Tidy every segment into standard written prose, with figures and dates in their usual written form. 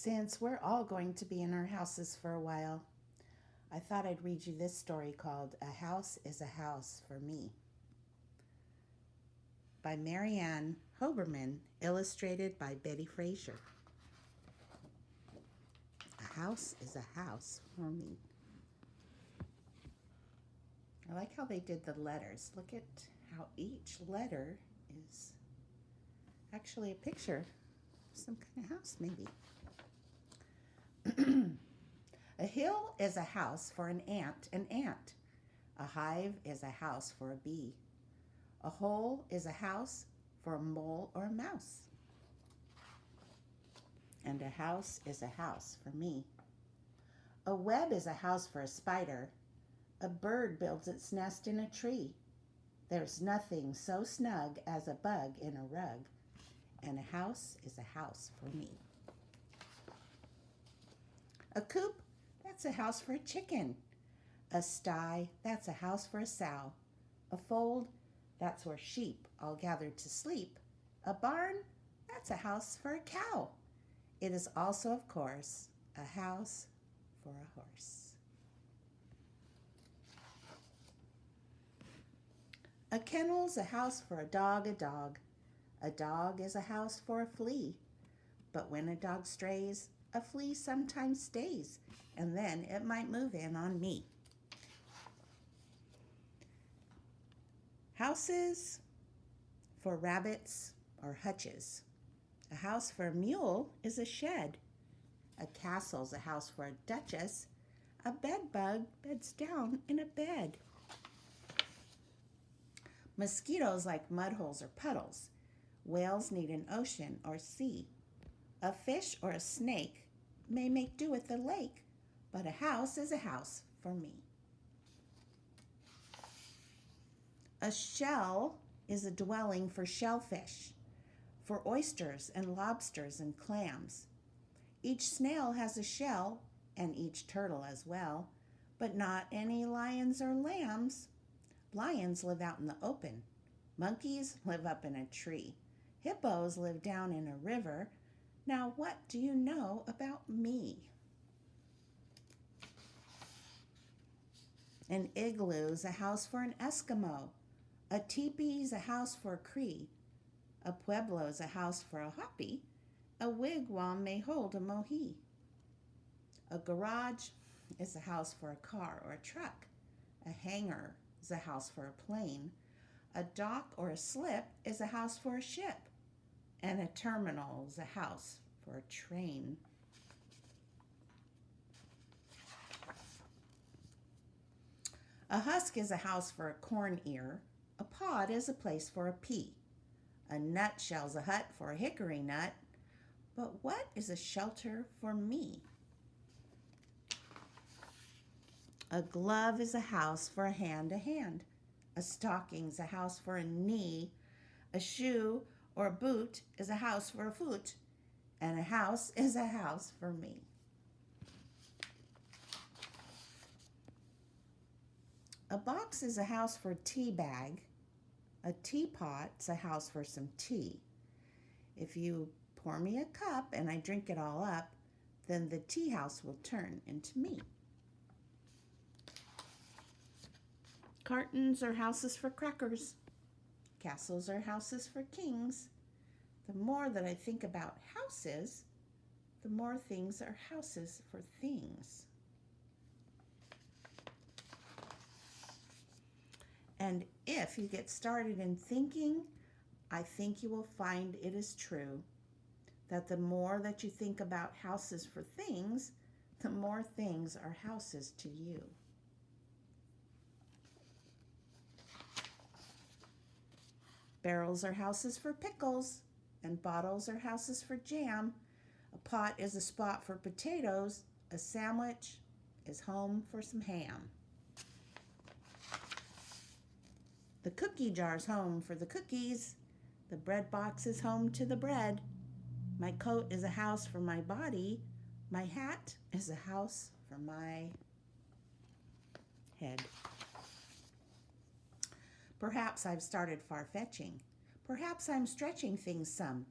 Since we're all going to be in our houses for a while, I thought I'd read you this story called A House is a House for Me by Marianne Hoberman, illustrated by Betty Fraser. A house is a house for me. I like how they did the letters. Look at how each letter is actually a picture of some kind of house, maybe. A hill is a house for an ant. A hive is a house for a bee. A hole is a house for a mole or a mouse. And a house is a house for me. A web is a house for a spider. A bird builds its nest in a tree. There's nothing so snug as a bug in a rug. And a house is a house for me. A coop, that's a house for a chicken. A sty, that's a house for a sow. A fold, that's where sheep all gather to sleep. A barn, that's a house for a cow. It is also, of course, a house for a horse. A kennel's a house for a dog, a dog. A dog is a house for a flea. But when a dog strays, a flea sometimes stays, and then it might move in on me. Houses for rabbits or hutches. A house for a mule is a shed. A castle's a house for a duchess. A bedbug beds down in a bed. Mosquitoes like mud holes or puddles. Whales need an ocean or sea. A fish or a snake may make do at the lake, but a house is a house for me. A shell is a dwelling for shellfish, for oysters and lobsters and clams. Each snail has a shell, and each turtle as well, but not any lions or lambs. Lions live out in the open. Monkeys live up in a tree. Hippos live down in a river. Now, what do you know about me? An igloo's a house for an Eskimo. A teepee's a house for a Cree. A pueblo's a house for a Hopi. A wigwam may hold a Mohi. A garage is a house for a car or a truck. A hangar is a house for a plane. A dock or a slip is a house for a ship. And a terminal is a house for a train. A husk is a house for a corn ear. A pod is a place for a pea. A nutshell's a hut for a hickory nut. But what is a shelter for me? A glove is a house for a hand to hand. A stocking's a house for a knee. A shoe or a boot is a house for a foot. And a house is a house for me. A box is a house for a tea bag. A teapot's a house for some tea. If you pour me a cup and I drink it all up, then the tea house will turn into me. Cartons are houses for crackers. Castles are houses for kings. The more that I think about houses, the more things are houses for things. And if you get started in thinking, I think you will find it is true that the more that you think about houses for things, the more things are houses to you. Barrels are houses for pickles, and bottles are houses for jam. A pot is a spot for potatoes. A sandwich is home for some ham. The cookie jar's home for the cookies. The bread box is home to the bread. My coat is a house for my body. My hat is a house for my head. Perhaps I've started far-fetching. Perhaps I'm stretching things some.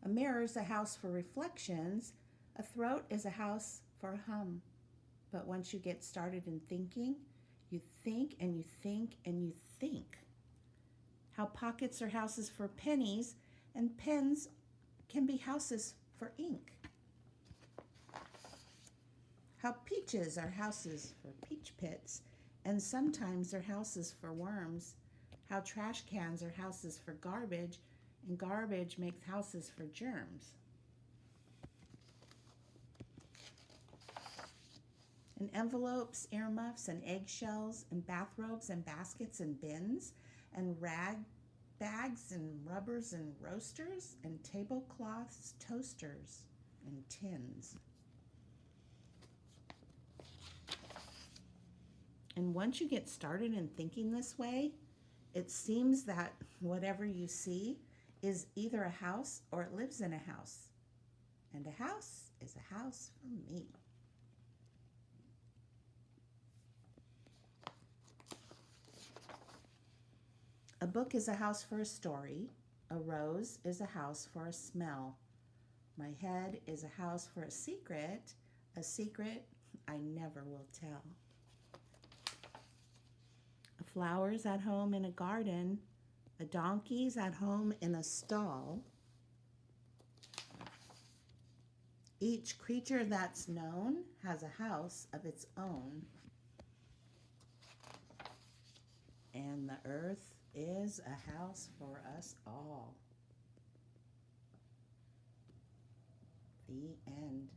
A mirror's a house for reflections. A throat is a house for a hum. But once you get started in thinking, you think and you think and you think. How pockets are houses for pennies and pens can be houses for ink. How peaches are houses for peach pits and sometimes they're houses for worms. How trash cans are houses for garbage and garbage makes houses for germs. And envelopes, earmuffs, and eggshells, and bathrobes, and baskets, and bins, and rag bags, and rubbers, and roasters, and tablecloths, toasters, and tins. And once you get started in thinking this way, it seems that whatever you see is either a house or it lives in a house. And a house is a house for me. A book is a house for a story. A rose is a house for a smell. My head is a house for a secret I never will tell. A flower's at home in a garden. A donkey's at home in a stall. Each creature that's known has a house of its own. And the earth is a house for us all. The end.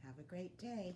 Have a great day.